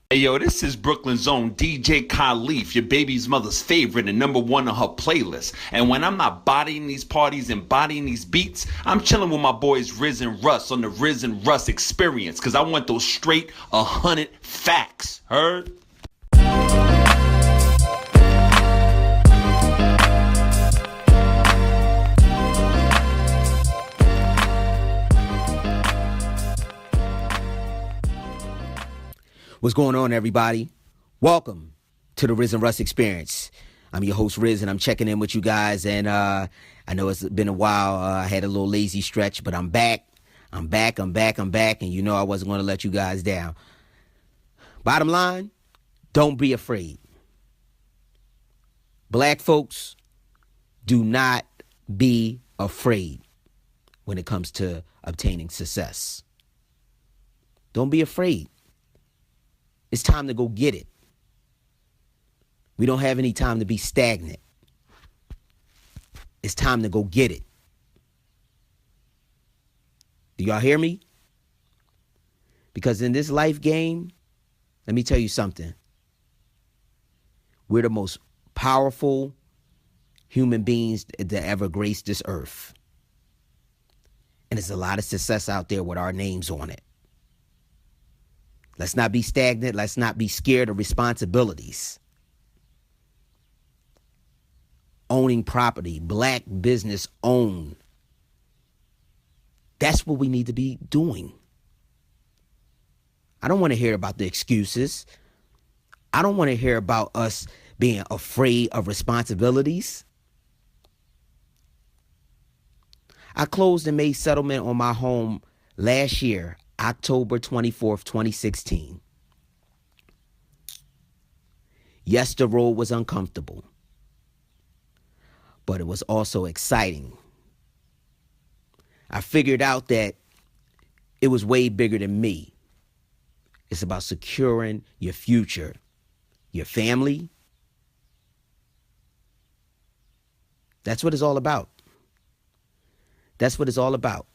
Hey yo, this is Brooklyn's own DJ Khalif, your baby's mother's favorite and number one on her playlist. And when I'm not bodying these parties and bodying these beats, I'm chilling with my boys Rizz and Russ on the Rizz and Russ experience. Cause I want those straight 100 facts. Heard? What's going on, everybody? Welcome to the Rizz and Russ experience. I'm your host, Rizz, and I'm checking in with you guys. And I know it's been a while. I had a little lazy stretch, but I'm back. I'm back. And you know I wasn't going to let you guys down. Bottom line, don't be afraid. Black folks, do not be afraid when it comes to obtaining success. Don't be afraid. It's time to go get it. We don't have any time to be stagnant. It's time to go get it. Do y'all hear me? Because in this life game, let me tell you something. We're the most powerful human beings that ever graced this earth. And there's a lot of success out there with our names on it. Let's not be stagnant. Let's not be scared of responsibilities. Owning property, black business owned. That's what we need to be doing. I don't want to hear about the excuses. I don't want to hear about us being afraid of responsibilities. I closed and made settlement on my home last year, October 24th, 2016. Yes, the road was uncomfortable, but it was also exciting. I figured out that it was way bigger than me. It's about securing your future, your family. That's what it's all about. That's what it's all about.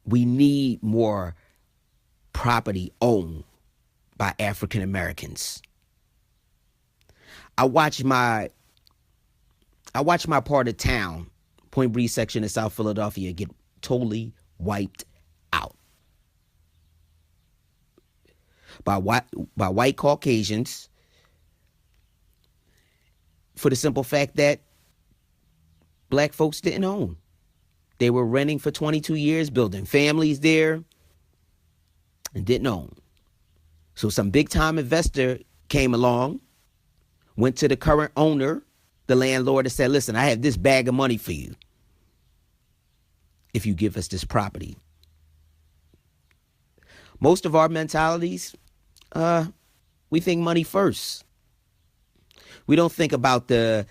We need more property owned by African Americans. I watch my part of town, Point Breeze section in South Philadelphia, get totally wiped out by white Caucasians, for the simple fact that black folks didn't own. They were renting for 22 years, building families there, and didn't own. So some big-time investor came along, went to the current owner, the landlord, and said, listen, I have this bag of money for you if you give us this property. Most of our mentalities, we think money first. We don't think about the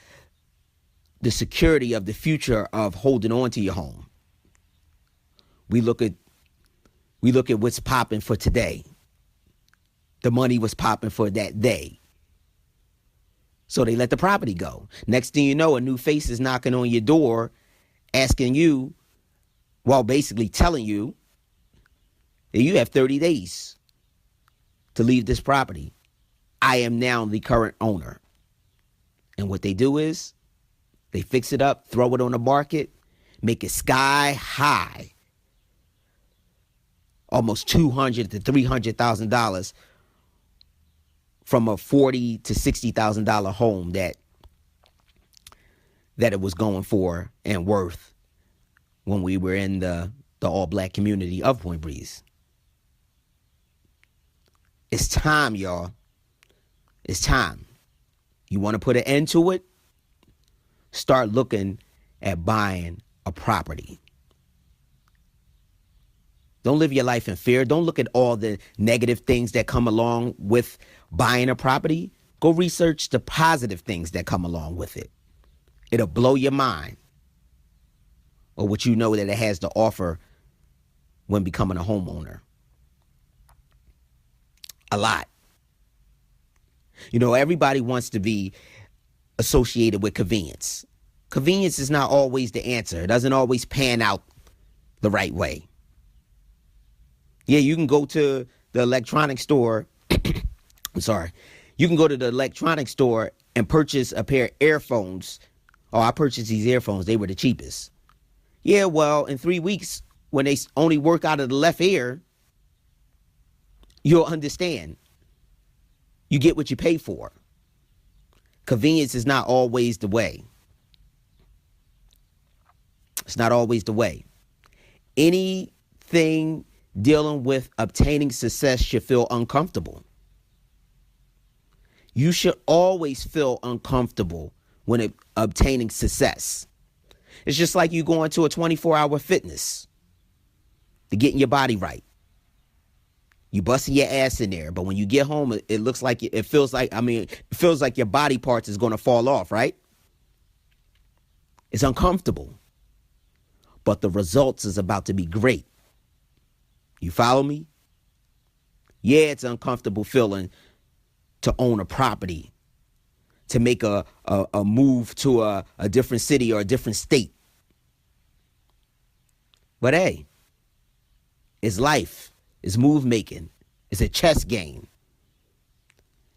security of the future of holding on to your home. We look at what's popping for today. The money was popping for that day. So they let the property go. Next thing you know, a new face is knocking on your door, asking you, well, basically telling you that you have 30 days to leave this property. I am now the current owner. And what they do is, they fix it up, throw it on the market, make it sky high, almost $200,000 to $300,000 from a $40,000 to $60,000 home that it was going for and worth when we were in the all black community of Point Breeze. It's time, y'all. It's time. You want to put an end to it? Start looking at buying a property. Don't live your life in fear. Don't look at all the negative things that come along with buying a property. Go research the positive things that come along with it. It'll blow your mind, or what you know that it has to offer when becoming a homeowner. A lot. You know, everybody wants to be associated with convenience. Convenience is not always the answer. It doesn't always pan out the right way. Yeah, you can go to the electronics store I'm sorry. You can go to the electronics store and purchase a pair of earphones. Oh, I purchased these earphones. They were the cheapest. Yeah, well, in 3 weeks, when they only work out of the left ear, you'll understand. You get what you pay for. Convenience is not always the way. It's not always the way. Anything dealing with obtaining success should feel uncomfortable. You should always feel uncomfortable when obtaining success. It's just like you going to a 24-hour fitness to getting your body right. You busting your ass in there, but when you get home, it looks like, it feels like your body parts is going to fall off, right? It's uncomfortable, but the results is about to be great. You follow me? Yeah, it's an uncomfortable feeling to own a property, to make a move to a different city or a different state. But hey, it's life. It's move making. It's a chess game.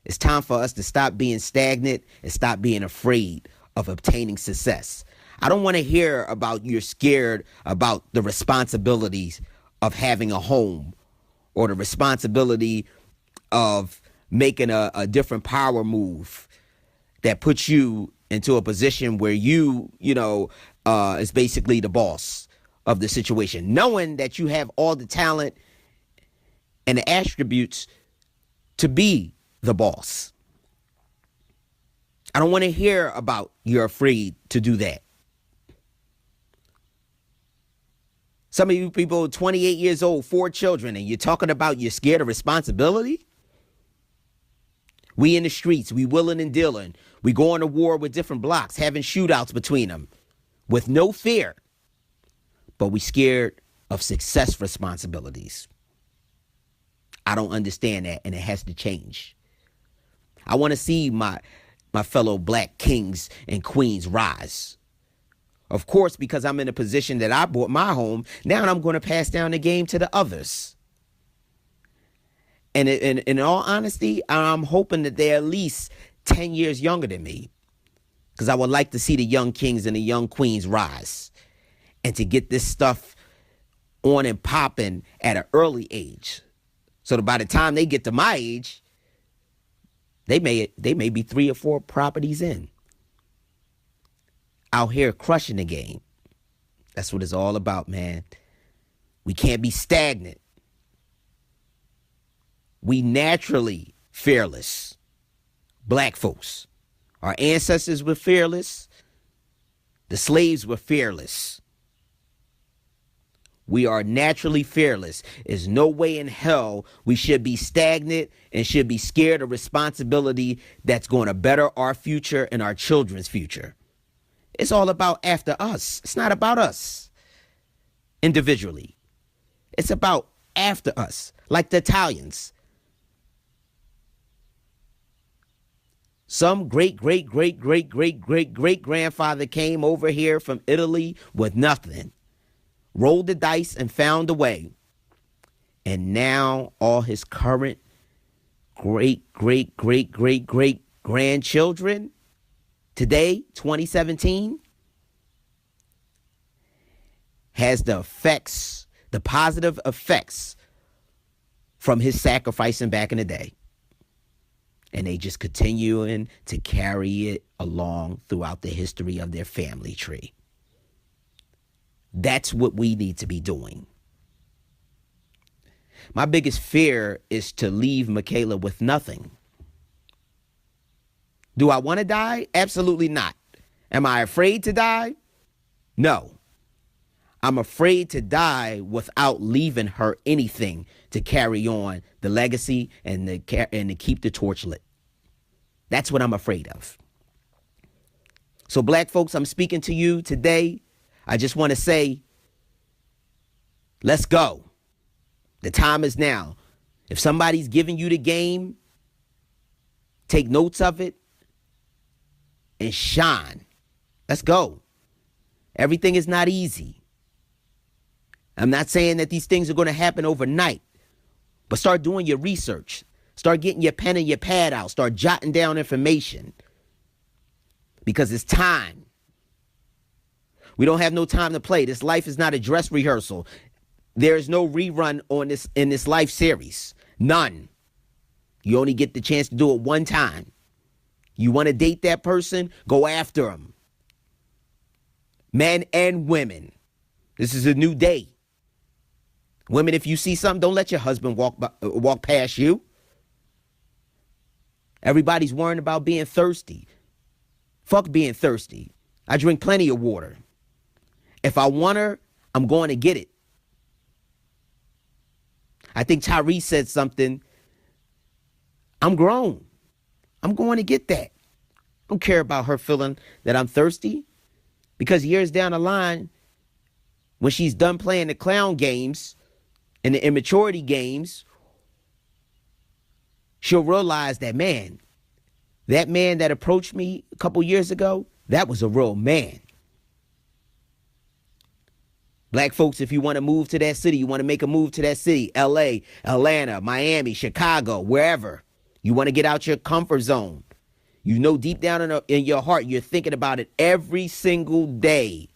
It's time for us to stop being stagnant and stop being afraid of obtaining success. I don't want to hear about you're scared about the responsibilities of having a home or the responsibility of making a different power move that puts you into a position where you is basically the boss of the situation, knowing that you have all the talent and the attributes to be the boss. I don't want to hear about you're afraid to do that. Some of you people, 28 years old, 4 children, and you're talking about you're scared of responsibility? We in the streets, we willing and dealing. We going to war with different blocks, having shootouts between them with no fear. But we scared of success responsibilities. I don't understand that, and it has to change. I want to see my fellow black kings and queens rise. Of course, because I'm in a position that I bought my home, now I'm going to pass down the game to the others. And in all honesty, I'm hoping that they're at least 10 years younger than me, because I would like to see the young kings and the young queens rise and to get this stuff on and popping at an early age. So that by the time they get to my age, they may be 3 or 4 properties in. Out here crushing the game. That's what it's all about, man. We can't be stagnant. We naturally fearless. Black folks. Our ancestors were fearless. The slaves were fearless. We are naturally fearless. There's no way in hell we should be stagnant and should be scared of responsibility that's going to better our future and our children's future. It's all about after us. It's not about us individually. It's about after us, like the Italians. Some great-great-great-great-great-great-grandfather came over here from Italy with nothing, rolled the dice and found a way. And now all his current great-great-great-great-great grandchildren, today, 2017, has the effects, the positive effects from his sacrificing back in the day. And they just continuing to carry it along throughout the history of their family tree. That's what we need to be doing. My biggest fear is to leave Michaela with nothing. Do I want to die? Absolutely not. Am I afraid to die? No. I'm afraid to die without leaving her anything to carry on the legacy and to keep the torch lit. That's what I'm afraid of. So black folks, I'm speaking to you today. I just want to say, let's go. The time is now. If somebody's giving you the game, take notes of it and shine. Let's go. Everything is not easy. I'm not saying that these things are going to happen overnight, but start doing your research. Start getting your pen and your pad out. Start jotting down information. Because it's time. We don't have no time to play. This life is not a dress rehearsal. There is no rerun on this in this life series. None. You only get the chance to do it one time. You want to date that person? Go after them. Men and women. This is a new day. Women, if you see something, don't let your husband walk past you. Everybody's worrying about being thirsty. Fuck being thirsty. I drink plenty of water. If I want her, I'm going to get it. I think Tyrese said something. I'm grown. I'm going to get that. I don't care about her feeling that I'm thirsty. Because years down the line, when she's done playing the clown games and the immaturity games, she'll realize that man that approached me a couple years ago, that was a real man. Black folks, if you want to move to that city, you want to make a move to that city, LA, Atlanta, Miami, Chicago, wherever. You want to get out your comfort zone. You know deep down in your heart, you're thinking about it every single day.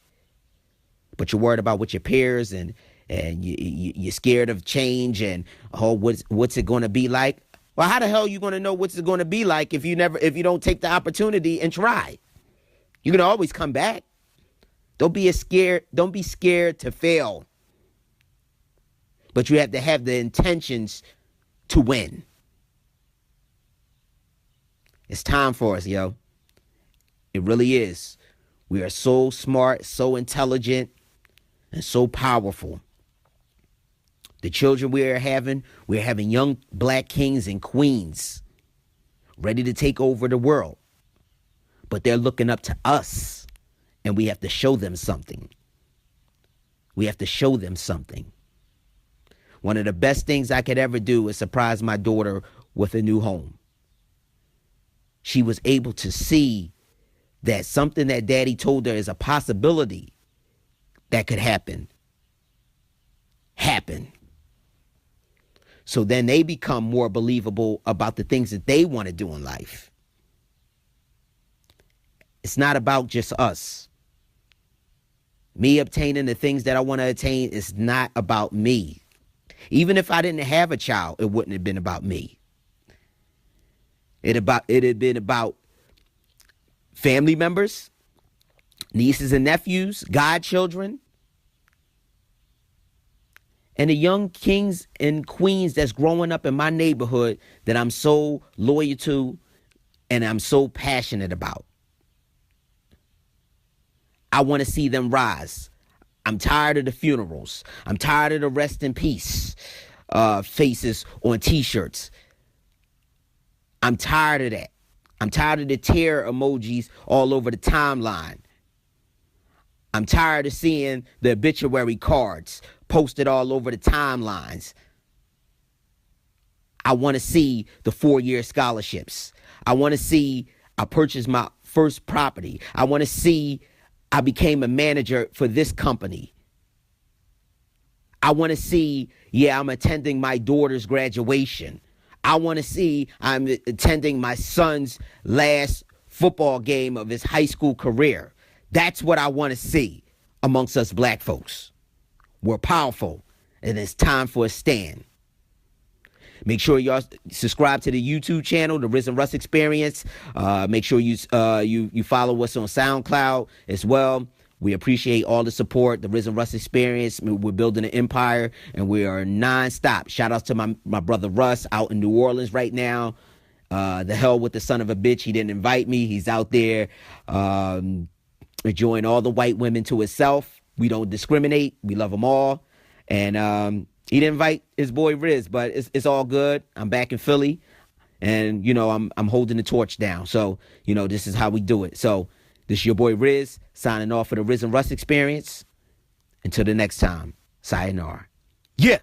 But you're worried about what your peers and you're scared of change and, oh, what's it going to be like? Well, how the hell are you going to know what's it going to be like if you don't take the opportunity and try? You can always come back. Don't be scared to fail. But you have to have the intentions to win. It's time for us, yo. It really is. We are so smart, so intelligent, and so powerful. The children we're having young black kings and queens ready to take over the world. But they're looking up to us, and we have to show them something. We have to show them something. One of the best things I could ever do is surprise my daughter with a new home. She was able to see that something that daddy told her is a possibility that could happen. So then they become more believable about the things that they want to do in life. It's not about just us. Me obtaining the things that I want to attain is not about me. Even if I didn't have a child, it wouldn't have been about me. It had been about family members, nieces and nephews, godchildren, and the young kings and queens that's growing up in my neighborhood that I'm so loyal to and I'm so passionate about. I want to see them rise. I'm tired of the funerals. I'm tired of the rest in peace faces on T-shirts. I'm tired of that. I'm tired of the tear emojis all over the timeline. I'm tired of seeing the obituary cards posted all over the timelines. I want to see the 4-year scholarships. I want to see I purchased my first property. I want to see I became a manager for this company. I want to see, I'm attending my daughter's graduation. I want to see I'm attending my son's last football game of his high school career. That's what I want to see amongst us black folks. We're powerful, and it's time for a stand. Make sure y'all subscribe to the YouTube channel, the Rizz and Russ Experience. Make sure you follow us on SoundCloud as well. We appreciate all the support, the Rizz and Russ Experience. We're building an empire, and we are nonstop. Shout out to my brother Russ out in New Orleans right now. The hell with the son of a bitch. He didn't invite me. He's out there enjoying all the white women to himself. We don't discriminate. We love them all. And he didn't invite his boy Rizz, but it's all good. I'm back in Philly, and I'm holding the torch down. So this is how we do it. So this is your boy Rizz signing off for the Rizz and Russ Experience. Until the next time, sayonara. Yeah.